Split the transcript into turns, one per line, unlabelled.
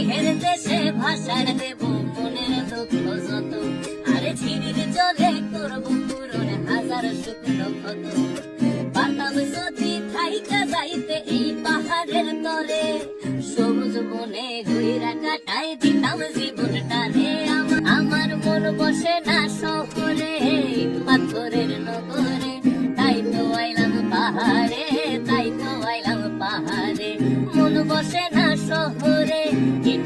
স্নেহের দেশে ভাষার দেব মনের দুঃখ যত, আরে ঝিরির জলে করবো পূরণ হাজার শুকনো ক্ষত। পারতাম যদি থাইকা যাইতে এই পাহাড়ের তরে, সবুজ বনে ঘুইরা কাটাই দিতাম জীবনটারে। আমার মন বসে না শহরে, পাথরের নগরে, তাই তো আইলাম পাহাড়ে, তাই তো আইলাম পাহাড়ে। মন বসে না শহরে, ইট